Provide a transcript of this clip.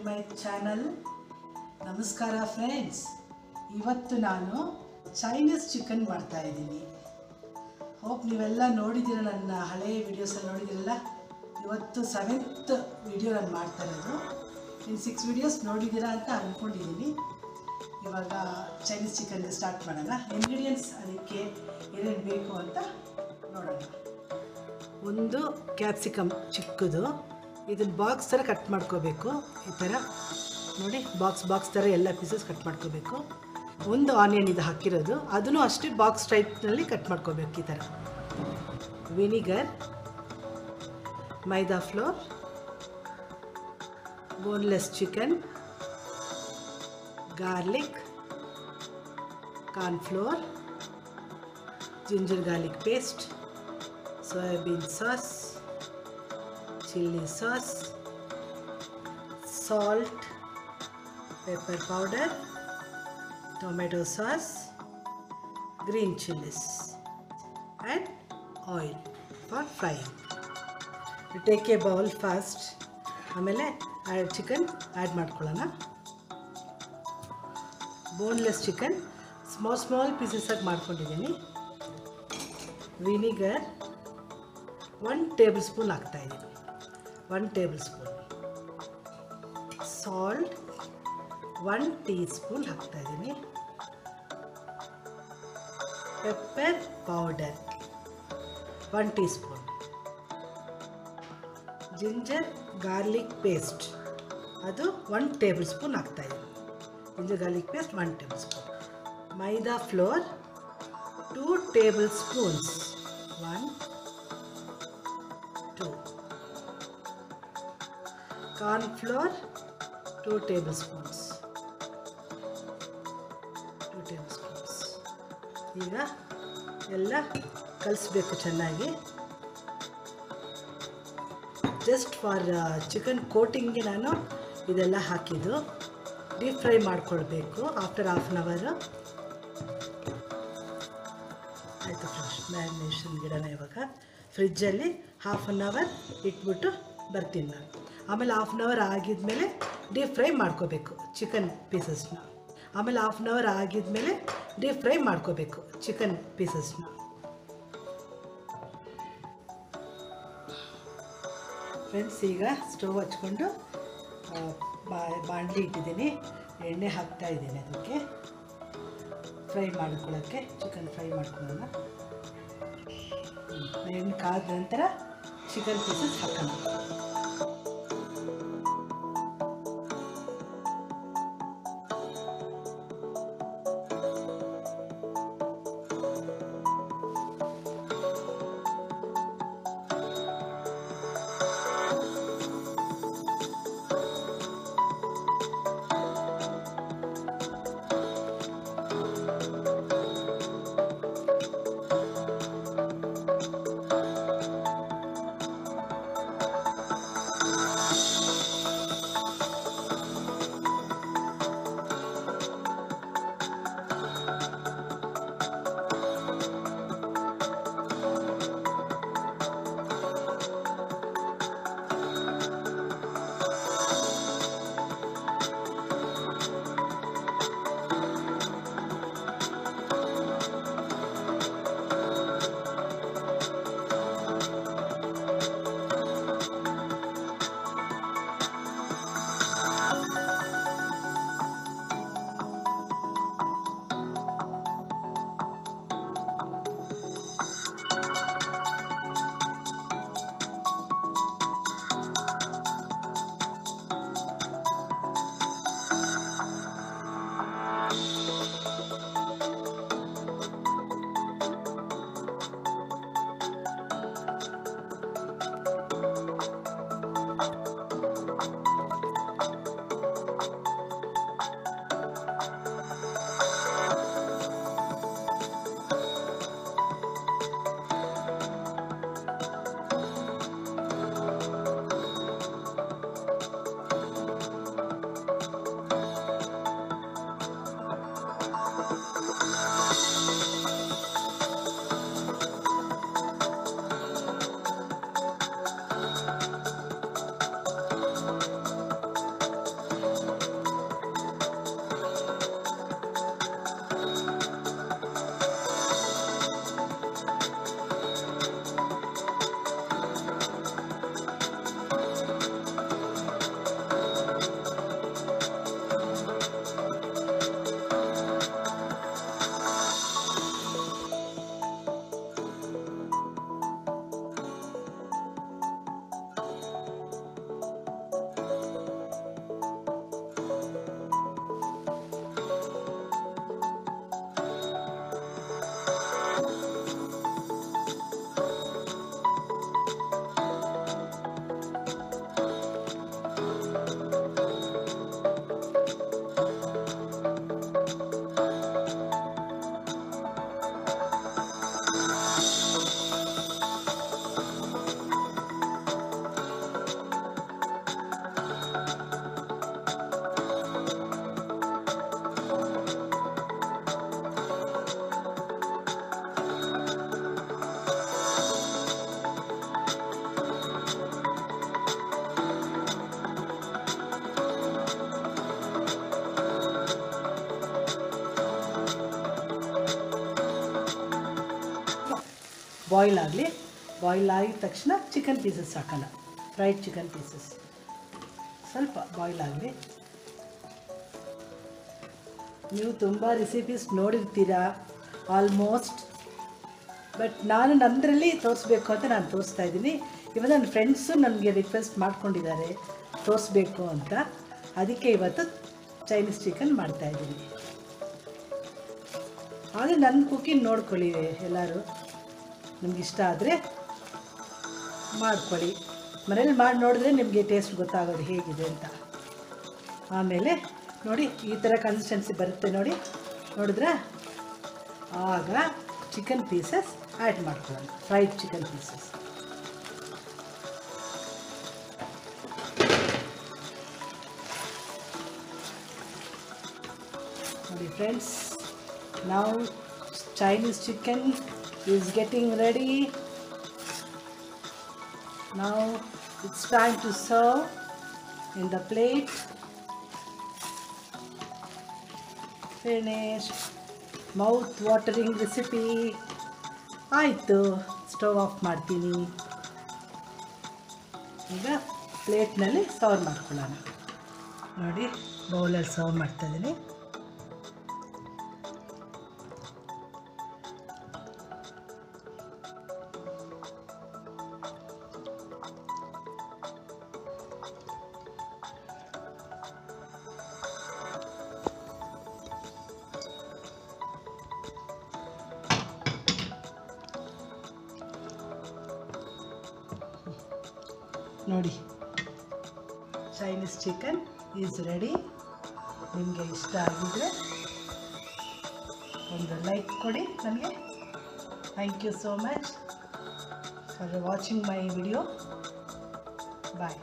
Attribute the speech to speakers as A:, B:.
A: my channel. ನಮಸ್ಕಾರ friends, ಇವತ್ತು ನಾನು ಚೈನೀಸ್ ಚಿಕನ್ ಮಾಡ್ತಾ ಇದ್ದೀನಿ. ಹೋಪ್ ನೀವೆಲ್ಲ ನೋಡಿದ್ದೀರ, ನನ್ನ ಹಳೆಯ ವಿಡಿಯೋಸಲ್ಲಿ ನೋಡಿದ್ದೀರಲ್ಲ. ಇವತ್ತು 7th ವಿಡಿಯೋ ನಾನು ಮಾಡ್ತಾ ಇರೋದು. ಇನ್ನು 6 ವಿಡಿಯೋಸ್ ನೋಡಿದ್ದೀರಾ ಅಂತ ಅಂದ್ಕೊಂಡಿದ್ದೀನಿ. ಇವಾಗ ಚೈನೀಸ್ ಚಿಕನ್ಗೆ ಸ್ಟಾರ್ಟ್ ಮಾಡೋಣ. ಇಂಗ್ರೀಡಿಯೆಂಟ್ಸ್ ಅದಕ್ಕೆ ಏನೇನು ಬೇಕು ಅಂತ ನೋಡೋಣ. ಒಂದು ಕ್ಯಾಪ್ಸಿಕಮ್ ಚಿಕ್ಕದು, ಇದನ್ನು ಬಾಕ್ಸ್ ಥರ ಕಟ್ ಮಾಡ್ಕೋಬೇಕು. ಈ ಥರ ನೋಡಿ, ಬಾಕ್ಸ್ ಥರ ಎಲ್ಲ ಪೀಸಸ್ ಕಟ್ ಮಾಡ್ಕೋಬೇಕು. ಒಂದು ಆನಿಯನ್ ಇದು ಹಾಕಿರೋದು, ಅದನ್ನು ಅಷ್ಟೇ ಬಾಕ್ಸ್ ಟೈಪ್ನಲ್ಲಿ ಕಟ್ ಮಾಡ್ಕೋಬೇಕು. ಈ ಥರ vinegar, maida flour, boneless chicken, garlic, cornflour, ginger garlic paste, soybean sauce, chilli sauce, salt, pepper powder, tomato sauce, green chilies and oil for frying. You take a bowl first. ಆಮೇಲೆ chicken add ಮಾಡ್ಕೊಳ್ಳೋಣ. Boneless chicken small pieces ಆಗಿ ಮಾಡ್ಕೊಂಡಿದ್ದೀನಿ. Vinegar 1 tablespoon ಹಾಕ್ತಾಯಿದ್ದೀನಿ. 1 tablespoon salt 1 teaspoon ಹಾಕ್ತಾಯಿದ್ದೀನಿ. Pepper powder 1 teaspoon. Ginger garlic paste ಅದು 1 tablespoon ಹಾಕ್ತಾಯಿದ್ದೀನಿ. Ginger garlic paste 1 tablespoon. Maida flour 2 tablespoons. 1 2. Corn flour 2 tablespoons. 2 tablespoons. ಈಗ ಎಲ್ಲ ಕಲಿಸ್ಬೇಕು ಚೆನ್ನಾಗಿ. ಜಸ್ಟ್ ಫಾರ್ ಚಿಕನ್ ಕೋಟಿಂಗ್ಗೆ ನಾನು ಇದೆಲ್ಲ ಹಾಕಿದ್ದು. ಡೀಪ್ ಫ್ರೈ ಮಾಡ್ಕೊಳ್ಬೇಕು ಆಫ್ಟರ್ ಹಾಫ್ ಆನ್ ಅವರ್. ಆಯಿತು ಫ್ರೆಂಡ್ಸ್, ಮ್ಯಾರಿನೇಷನ್ ಗಿಡನ ಇವಾಗ ಫ್ರಿಜ್ಜಲ್ಲಿ ಹಾಫ್ ಆನ್ ಅವರ್ ಇಟ್ಬಿಟ್ಟು ಬರ್ತೀನಿ ನಾನು. ಆಮೇಲೆ ಹಾಫ್ ಆನ್ ಅವರ್ ಆಗಿದ್ಮೇಲೆ ಡೀಪ್ ಫ್ರೈ ಮಾಡ್ಕೋಬೇಕು ಚಿಕನ್ ಪೀಸಸ್ನ. ಆಮೇಲೆ ಹಾಫ್ ಆನ್ ಅವರ್ ಆಗಿದ್ಮೇಲೆ ಡೀಪ್ ಫ್ರೈ ಮಾಡ್ಕೋಬೇಕು ಚಿಕನ್ ಪೀಸಸ್ನ. ಫ್ರೆಂಡ್ಸ್, ಈಗ ಸ್ಟವ್ ಹಚ್ಕೊಂಡು ಬಾಣಲಿ ಇಟ್ಟಿದ್ದೀನಿ. ಎಣ್ಣೆ ಹಾಕ್ತಾ ಇದ್ದೀನಿ ಅದಕ್ಕೆ ಫ್ರೈ ಮಾಡ್ಕೊಳ್ಳೋಕ್ಕೆ. ಚಿಕನ್ ಫ್ರೈ ಮಾಡ್ಕೊಳ್ಳೋಣ. ಎಣ್ಣೆ ಕಾದ ನಂತರ ಚಿಕನ್ ಪೀಸಸ್ ಹಾಕೋಣ. ಬಾಯ್ಲ್ ಆಗಲಿ. ಬಾಯ್ಲ್ ಆಗಿದ ತಕ್ಷಣ ಚಿಕನ್ ಪೀಸಸ್ ಹಾಕೋಣ, ಫ್ರೈಡ್ ಚಿಕನ್ ಪೀಸಸ್. ಸ್ವಲ್ಪ ಬಾಯ್ಲ್ ಆಗಲಿ. ನೀವು ತುಂಬ ರೆಸಿಪೀಸ್ ನೋಡಿರ್ತೀರಾ ಆಲ್ಮೋಸ್ಟ್, ಬಟ್ ನಾನು ನನ್ನದ್ರಲ್ಲಿ ತೋರಿಸ್ಬೇಕು ಅಂತ ನಾನು ತೋರಿಸ್ತಾ ಇದ್ದೀನಿ. ಇವಾಗ ನನ್ನ ಫ್ರೆಂಡ್ಸು ನನಗೆ ರಿಕ್ವೆಸ್ಟ್ ಮಾಡ್ಕೊಂಡಿದ್ದಾರೆ ತೋರಿಸ್ಬೇಕು ಅಂತ, ಅದಕ್ಕೆ ಇವತ್ತು ಚೈನೀಸ್ ಚಿಕನ್ ಮಾಡ್ತಾಯಿದ್ದೀನಿ. ಆದರೆ ನನ್ನ ಕುಕಿಂಗ್ ನೋಡ್ಕೊಳ್ಳಿ ಎಲ್ಲರೂ, ನಿಮ್ಗೆ ಇಷ್ಟ ಆದರೆ ಮಾಡ್ಕೊಳ್ಳಿ. ಮನೇಲಿ ಮಾಡಿ ನೋಡಿದ್ರೆ ನಿಮಗೆ ಟೇಸ್ಟ್ ಗೊತ್ತಾಗೋದು ಹೇಗಿದೆ ಅಂತ. ಆಮೇಲೆ ನೋಡಿ ಈ ಥರ ಕನ್ಸಿಸ್ಟೆನ್ಸಿ ಬರುತ್ತೆ ನೋಡಿ, ನೋಡಿದ್ರೆ ಆಗ ಚಿಕನ್ ಪೀಸಸ್ ಆ್ಯಡ್ ಮಾಡ್ಕೊಳ್ಳೋಣ, ಫ್ರೈಡ್ ಚಿಕನ್ ಪೀಸಸ್. ನೋಡಿ friends, now Chinese chicken is getting ready. Now it's time to serve in the plate. Finished. Mouth watering recipe. ಆಯಿತು, ಸ್ಟವ್ ಆಫ್ ಮಾಡ್ತೀನಿ. ಈಗ ಪ್ಲೇಟ್ನಲ್ಲಿ ಸರ್ವ್ ಮಾಡ್ಕೊಳ್ಳೋಣ. ನೋಡಿ ಬೌಲಲ್ಲಿ ಸರ್ವ್ ಮಾಡ್ತಾಯಿದ್ದೀನಿ. ನೋಡಿ ಚೈನೀಸ್ ಚಿಕನ್ ಈಸ್ ರೆಡಿ. ನಿಮಗೆ ಇಷ್ಟ ಆಗಿದ್ರೆ ಒಂದು ಲೈಕ್ ಕೊಡಿ ನನಗೆ. Thank you so much for watching my video. Bye.